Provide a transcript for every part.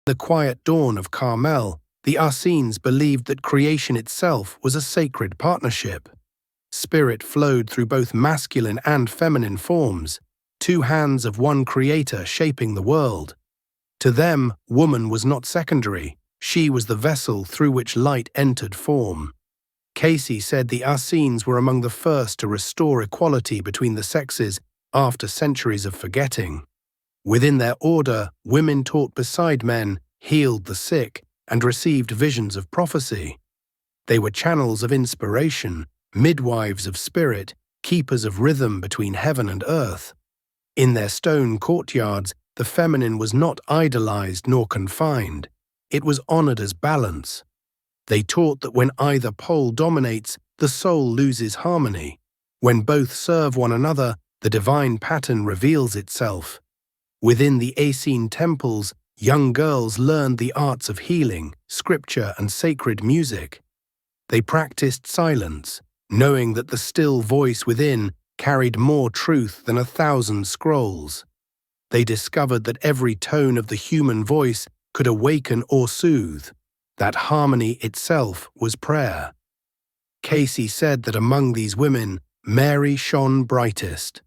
The quiet dawn of Carmel, the Essenes believed that creation itself was a sacred partnership. Spirit flowed through both masculine and feminine forms, two hands of one creator shaping the world. To them, woman was not secondary, she was the vessel through which light entered form. Cayce said the Essenes were among the first to restore equality between the sexes after centuries of forgetting. Within their order, women taught beside men, healed the sick, and received visions of prophecy. They were channels of inspiration, midwives of spirit, keepers of rhythm between heaven and earth. In their stone courtyards, the feminine was not idolized nor confined. It was honored as balance. They taught that when either pole dominates, the soul loses harmony. When both serve one another, the divine pattern reveals itself. Within the Essene temples, young girls learned the arts of healing, scripture, and sacred music. They practiced silence, knowing that the still voice within carried more truth than 1,000 scrolls. They discovered that every tone of the human voice could awaken or soothe, that harmony itself was prayer. Cayce said that among these women, Mary shone brightest.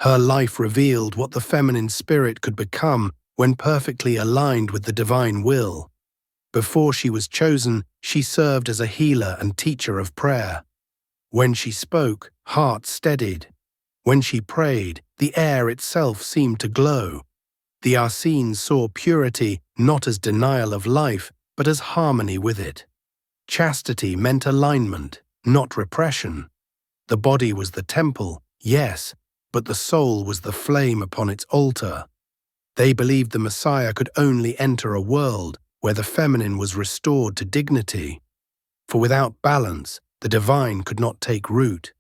Her life revealed what the feminine spirit could become when perfectly aligned with the divine will. Before she was chosen, she served as a healer and teacher of prayer. When she spoke, hearts steadied. When she prayed, the air itself seemed to glow. The Essenes saw purity not as denial of life, but as harmony with it. Chastity meant alignment, not repression. The body was the temple, yes, but the soul was the flame upon its altar. They believed the Messiah could only enter a world where the feminine was restored to dignity. For without balance, the divine could not take root.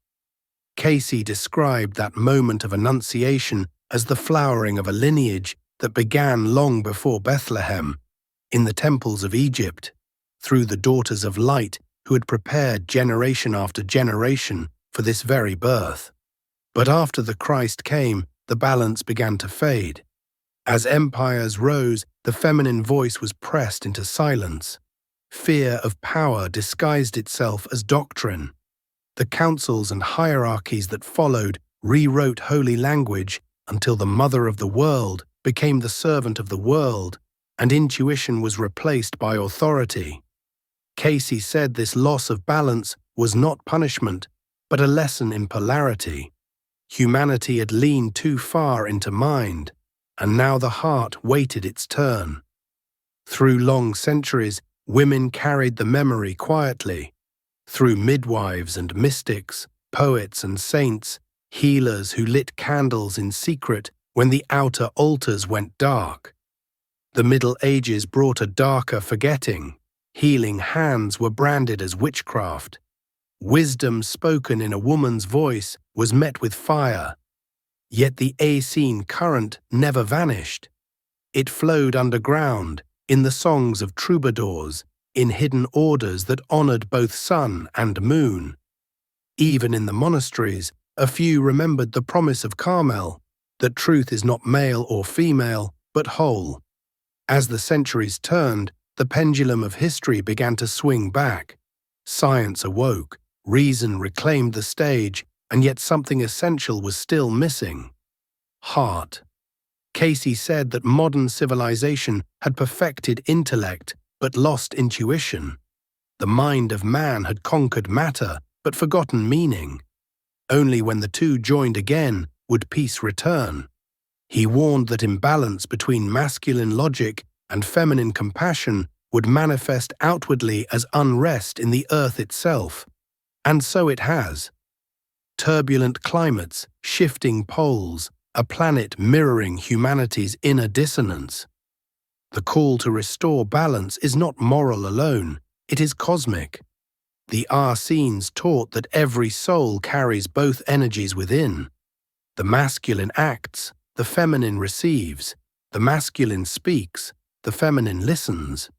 Cayce described that moment of annunciation as the flowering of a lineage that began long before Bethlehem, in the temples of Egypt, through the daughters of light who had prepared generation after generation for this very birth. But after the Christ came, the balance began to fade. As empires rose, the feminine voice was pressed into silence. Fear of power disguised itself as doctrine. The councils and hierarchies that followed rewrote holy language until the mother of the world became the servant of the world, and intuition was replaced by authority. Cayce said this loss of balance was not punishment, but a lesson in polarity. Humanity had leaned too far into mind, and now the heart waited its turn. Through long centuries, women carried the memory quietly. Through midwives and mystics, poets and saints, healers who lit candles in secret when the outer altars went dark. The Middle Ages brought a darker forgetting. Healing hands were branded as witchcraft. Wisdom spoken in a woman's voice was met with fire. Yet the Essene current never vanished. It flowed underground, in the songs of troubadours, in hidden orders that honored both sun and moon. Even in the monasteries, a few remembered the promise of Carmel, that truth is not male or female, but whole. As the centuries turned, the pendulum of history began to swing back. Science awoke, reason reclaimed the stage, and yet something essential was still missing: heart. Cayce said that modern civilization had perfected intellect but lost intuition. The mind of man had conquered matter but forgotten meaning. Only when the two joined again would peace return. He warned that imbalance between masculine logic and feminine compassion would manifest outwardly as unrest in the earth itself. And so it has. Turbulent climates, shifting poles, a planet mirroring humanity's inner dissonance. The call to restore balance is not moral alone, it is cosmic. The Essenes taught that every soul carries both energies within. The masculine acts, the feminine receives. The masculine speaks, the feminine listens.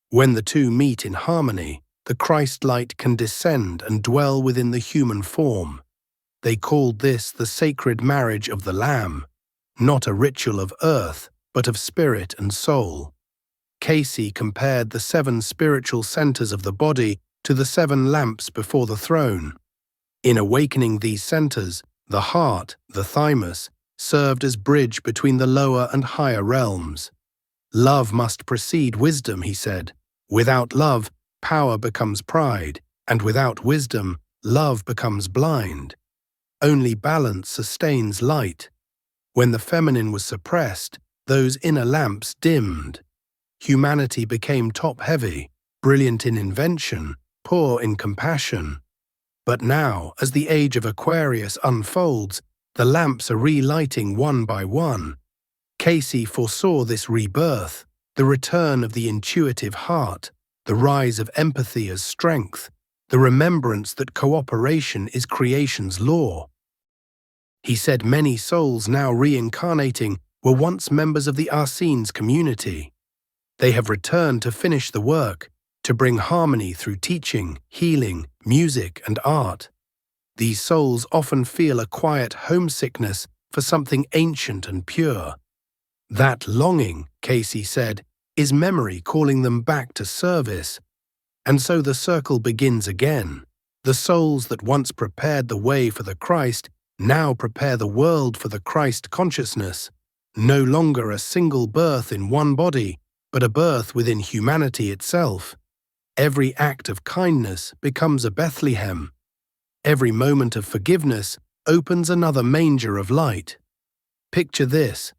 When the two meet in harmony, the Christ light can descend and dwell within the human form. They called this the sacred marriage of the Lamb, not a ritual of earth, but of spirit and soul. Cayce compared the 7 spiritual centers of the body to the 7 lamps before the throne. In awakening these centers, the heart, the thymus, served as bridge between the lower and higher realms. Love must precede wisdom, he said. Without love, power becomes pride, and without wisdom, love becomes blind. Only balance sustains light. When the feminine was suppressed, those inner lamps dimmed. Humanity became top-heavy, brilliant in invention, poor in compassion. But now, as the age of Aquarius unfolds, the lamps are relighting one by one. Cayce foresaw this rebirth, the return of the intuitive heart, the rise of empathy as strength, the remembrance that cooperation is creation's law. He said many souls now reincarnating were once members of the Essenes community. They have returned to finish the work, to bring harmony through teaching, healing, music, and art. These souls often feel a quiet homesickness for something ancient and pure. That longing, Cayce said, is memory calling them back to service. And so the circle begins again. The souls that once prepared the way for the Christ now prepare the world for the Christ consciousness. No longer a single birth in one body, but a birth within humanity itself. Every act of kindness becomes a Bethlehem. Every moment of forgiveness opens another manger of light. Picture this.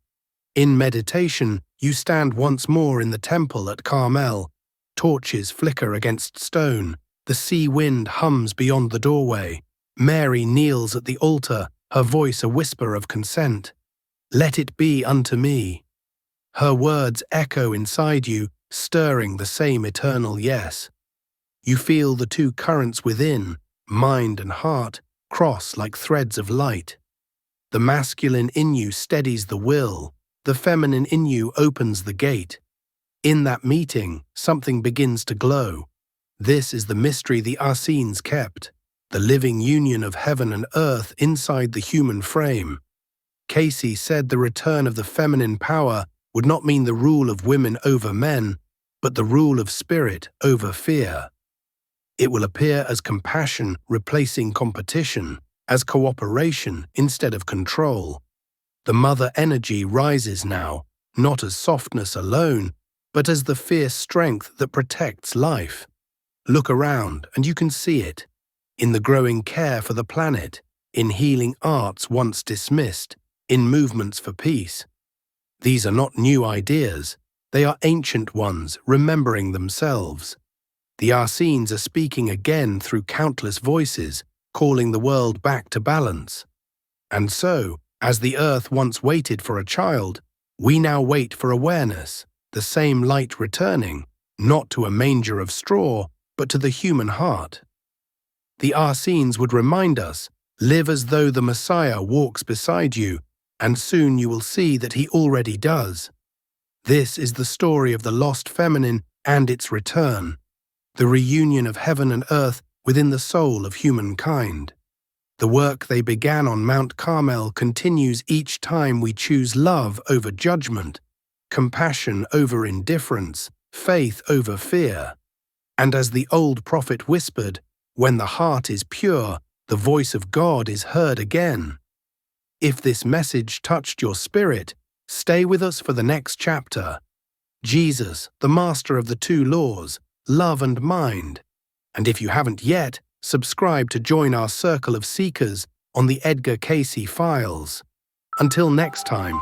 In meditation, you stand once more in the temple at Carmel. Torches flicker against stone. The sea wind hums beyond the doorway. Mary kneels at the altar, her voice a whisper of consent. Let it be unto me. Her words echo inside you, stirring the same eternal yes. You feel the two currents within, mind and heart, cross like threads of light. The masculine in you steadies the will, the feminine in you opens the gate. In that meeting, something begins to glow. This is the mystery the Essenes kept, the living union of heaven and earth inside the human frame. Cayce said the return of the feminine power would not mean the rule of women over men, but the rule of spirit over fear. It will appear as compassion replacing competition, as cooperation instead of control. The mother energy rises now, not as softness alone, but as the fierce strength that protects life. Look around and you can see it. In the growing care for the planet, in healing arts once dismissed, in movements for peace. These are not new ideas, they are ancient ones remembering themselves. The Essenes are speaking again through countless voices, calling the world back to balance. And so, as the earth once waited for a child, we now wait for awareness, the same light returning, not to a manger of straw, but to the human heart. The Essenes would remind us, live as though the Messiah walks beside you, and soon you will see that he already does. This is the story of the lost feminine and its return, the reunion of heaven and earth within the soul of humankind. The work they began on Mount Carmel continues each time we choose love over judgment, compassion over indifference, faith over fear. And as the old prophet whispered, when the heart is pure, the voice of God is heard again. If this message touched your spirit, stay with us for the next chapter. Jesus, the master of the two laws, love and mind. And if you haven't yet, subscribe to join our circle of seekers on the Edgar Cayce Files. Until next time,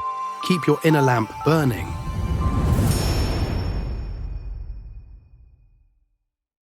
keep your inner lamp burning.